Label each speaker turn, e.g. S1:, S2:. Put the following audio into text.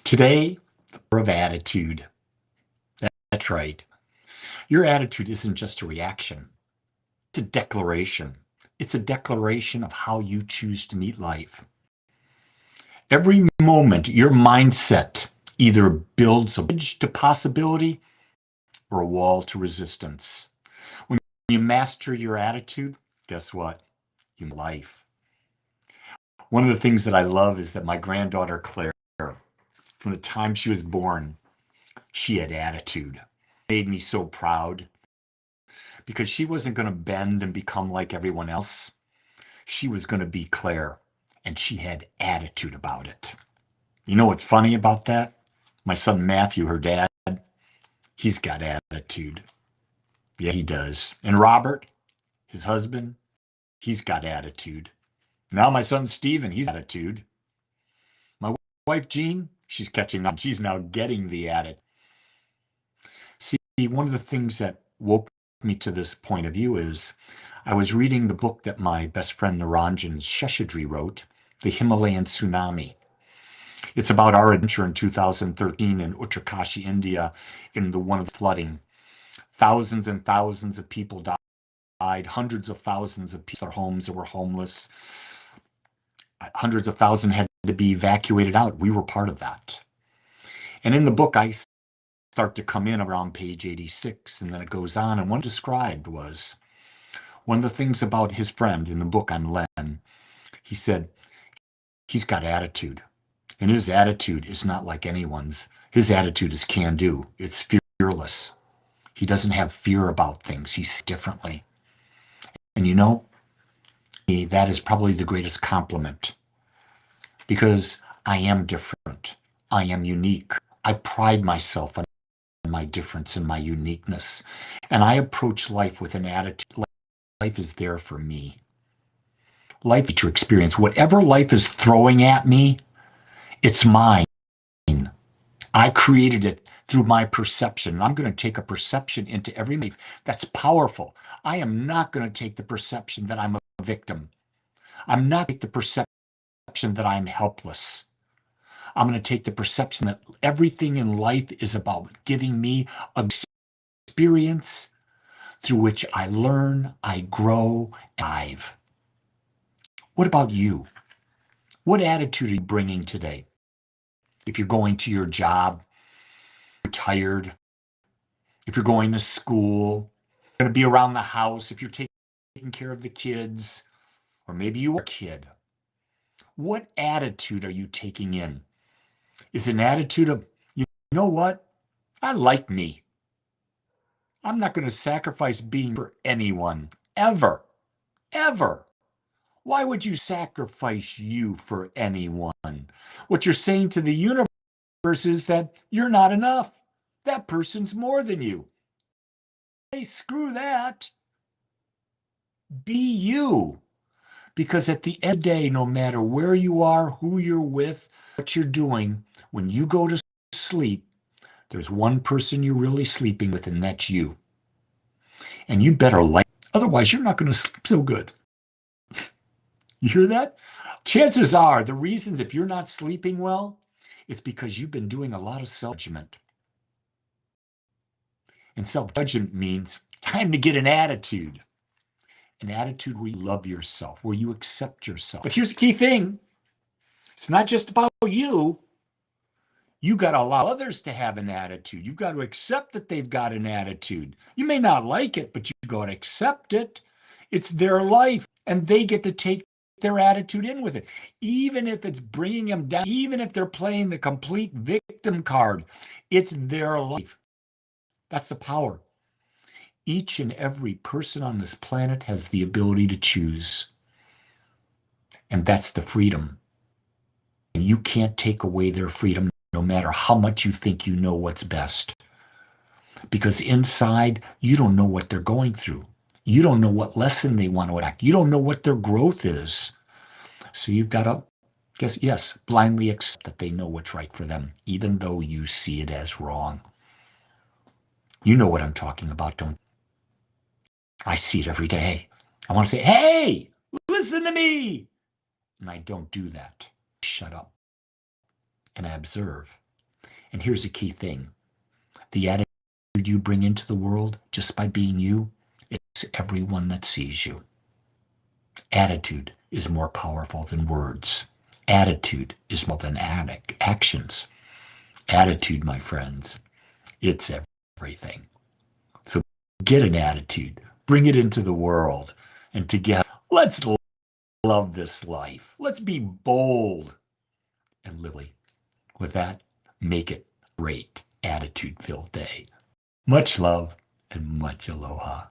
S1: Today, the power of attitude. That's right. Your attitude isn't just a reaction, it's a declaration. It's a declaration of how you choose to meet life. Every moment, your mindset either builds a bridge to possibility or a wall to resistance. When you master your attitude, guess what? You life. One of the things that I love is that my granddaughter Claire, from the time she was born, she had attitude. It made me so proud because she wasn't going to bend and become like everyone else. She was going to be Claire, and she had attitude about it. You know what's funny about that? My son Matthew, her dad, he's got attitude. Yeah, he does. And Robert, his husband, he's got attitude. Now my son Stephen, he's got attitude. My wife Jean, she's catching on. She's now getting the attitude. See, one of the things that woke me to this point of view is I was reading the book that my best friend Niranjan Sheshadri wrote, The Himalayan Tsunami. It's about our adventure in 2013 in Uttarkashi, India, in the one of the flooding. Thousands and thousands of people died, hundreds of thousands of people, their homes that were homeless. Hundreds of thousands had to be evacuated out. We were part of that. And in the book, I start to come in around page 86, and then it goes on. And what described was one of the things about his friend in the book on Len. He said, he's got attitude. And his attitude is not like anyone's. His attitude is can-do. It's fearless. He doesn't have fear about things. He sees differently. And you know, that is probably the greatest compliment because I am different. I am unique. I pride myself on my difference and my uniqueness. And I approach life with an attitude. Life is there for me. Life to experience. Whatever life is throwing at me, it's mine. I created it through my perception. I'm going to take a perception into every life. That's powerful. I am not going to take the perception that I'm a victim. I'm not going to take the perception that I'm helpless. I'm going to take the perception that everything in life is about giving me an experience through which I learn, I grow, and thrive. What about you? What attitude are you bringing today? If you're going to your job, you're tired, if you're going to school, you're going to be around the house, if you're taking care of the kids, or maybe you are a kid, what attitude are you taking in? Is it an attitude of, you know what? I like me. I'm not going to sacrifice being for anyone, ever, ever. Why would you sacrifice you for anyone? What you're saying to the universe is that you're not enough. That person's more than you. Hey, screw that. Be you. Because at the end of the day, no matter where you are, who you're with, what you're doing, when you go to sleep, there's one person you're really sleeping with, and that's you. And you better like, otherwise you're not going to sleep so good. You hear that? Chances are the reasons if you're not sleeping well, it's because you've been doing a lot of self-judgment. And self-judgment means time to get an attitude. An attitude where you love yourself, where you accept yourself. But here's the key thing. It's not just about you. You got to allow others to have an attitude. You've got to accept that they've got an attitude. You may not like it, but you've got to accept it. It's their life, and they get to take their attitude in with it. Even if it's bringing them down, even if they're playing the complete victim card, it's their life. That's the power. Each and every person on this planet has the ability to choose. And that's the freedom. And you can't take away their freedom no matter how much you think you know what's best. Because inside, you don't know what they're going through. You don't know what lesson they want to act. You don't know what their growth is. So you've got to, yes, blindly accept that they know what's right for them, even though you see it as wrong. You know what I'm talking about, don't you? I see it every day. I want to say, hey, listen to me. And I don't do that. Shut up. And I observe. And here's a key thing. The attitude you bring into the world just by being you, it's everyone that sees you. Attitude is more powerful than words. Attitude is more than actions. Attitude, my friends, it's everything. So get an attitude, bring it into the world, and together, let's love this life. Let's be bold and lively. With that, make it a great attitude-filled day. Much love and much aloha.